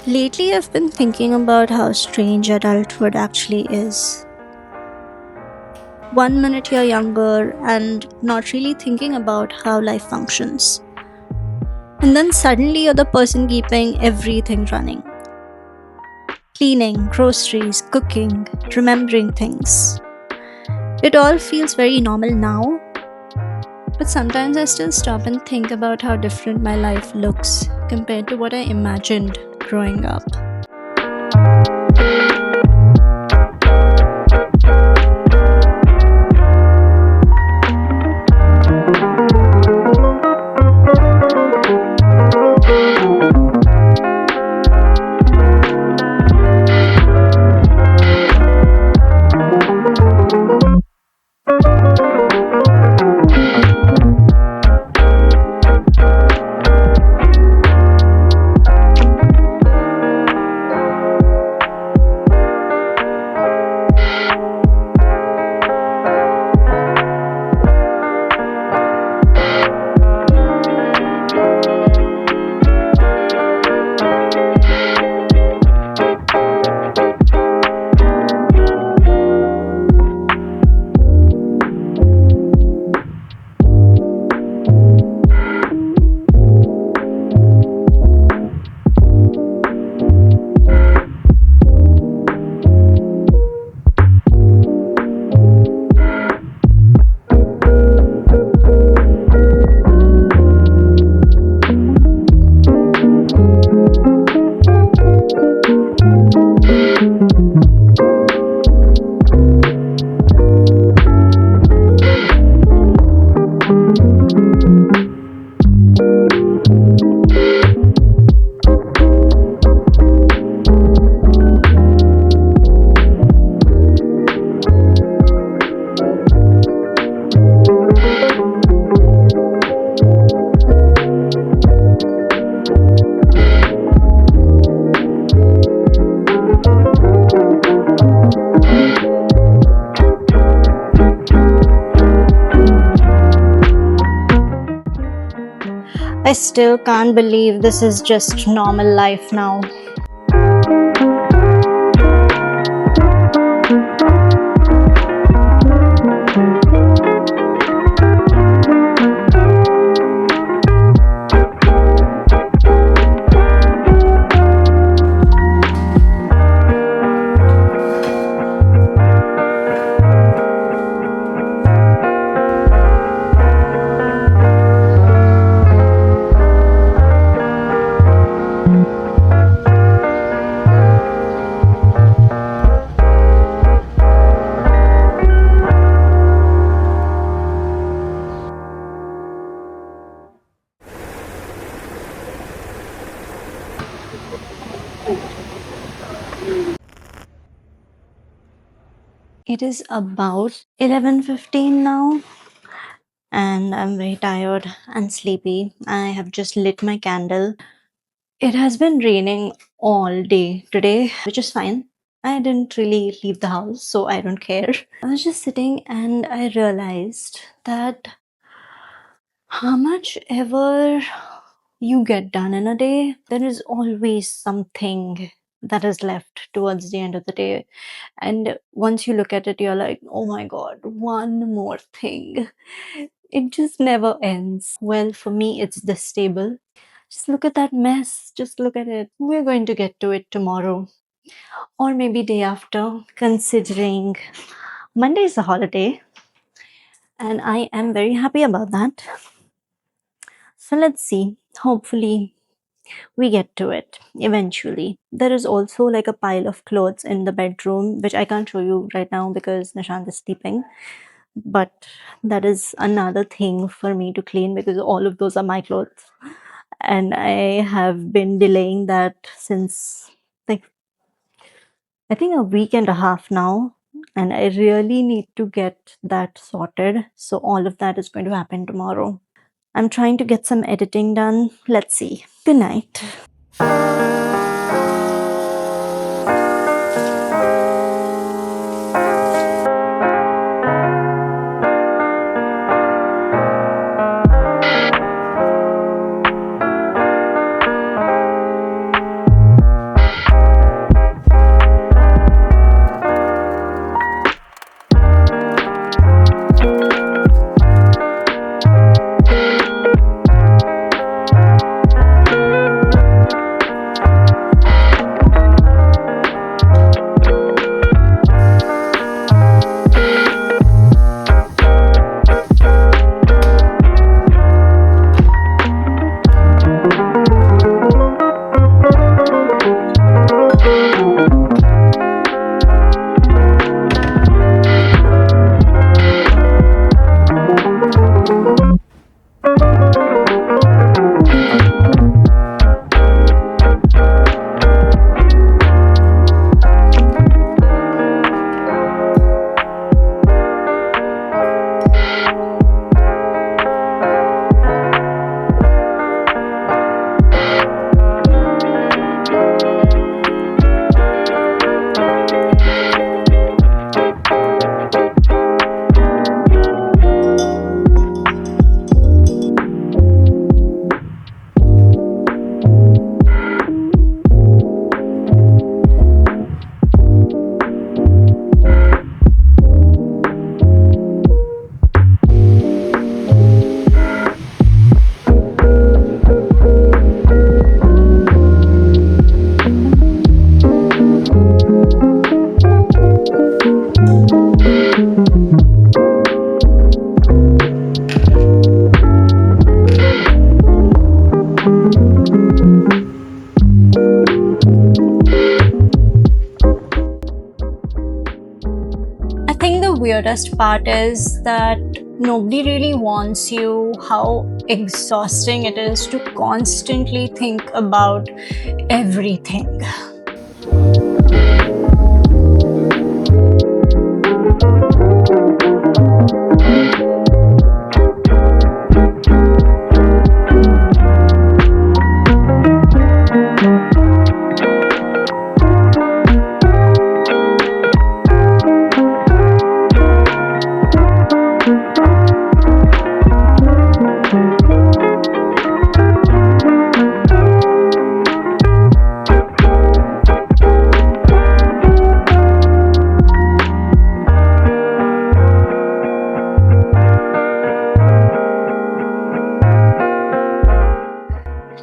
Lately, I've been thinking about how strange adulthood actually is. One minute you're younger and not really thinking about how life functions. And then suddenly you're the person keeping everything running. Cleaning, groceries, cooking, remembering things. It all feels very normal now, but sometimes I still stop and think about how different my life looks compared to what I imagined growing up. I still can't believe this is just normal life now. It is about 11:15 now and I'm very tired and sleepy. I have just lit my candle. It has been raining all day today, which is fine. I didn't really leave the house, so I don't care. I was just sitting and I realized that how much ever you get done in a day, there is always something that is left towards the end of the day. And once you look at it, you're like, oh my god, one more thing. It just never ends. Well, for me, it's this table. Just look at that mess. Just look at it. We're going to get to it tomorrow or maybe day after, considering Monday is a holiday and I am very happy about that. So let's see. Hopefully, we get to it eventually. There is also like a pile of clothes in the bedroom, which I can't show you right now because Nishant is sleeping. But that is another thing for me to clean because all of those are my clothes. And I have been delaying that since like I think a week and a half now. And I really need to get that sorted. So all of that is going to happen tomorrow. I'm trying to get some editing done. Let's see. Good night. weirdest part is that nobody really warns you how exhausting it is to constantly think about everything.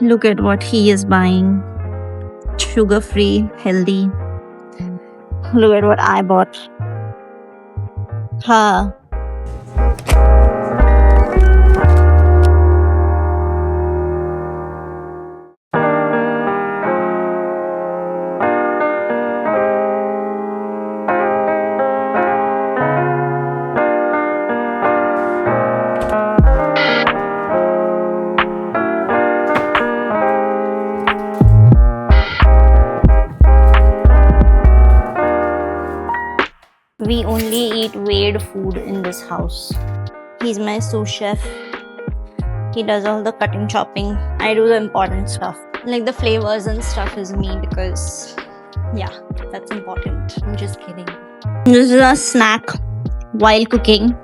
Look at what he is buying. Sugar free, healthy. Look at what I bought. Ha. We only eat weird food in this house. He's my sous chef. He does all the cutting, chopping. I do the important stuff. Like the flavors and stuff is me because, yeah, that's important. I'm just kidding. This is a snack while cooking.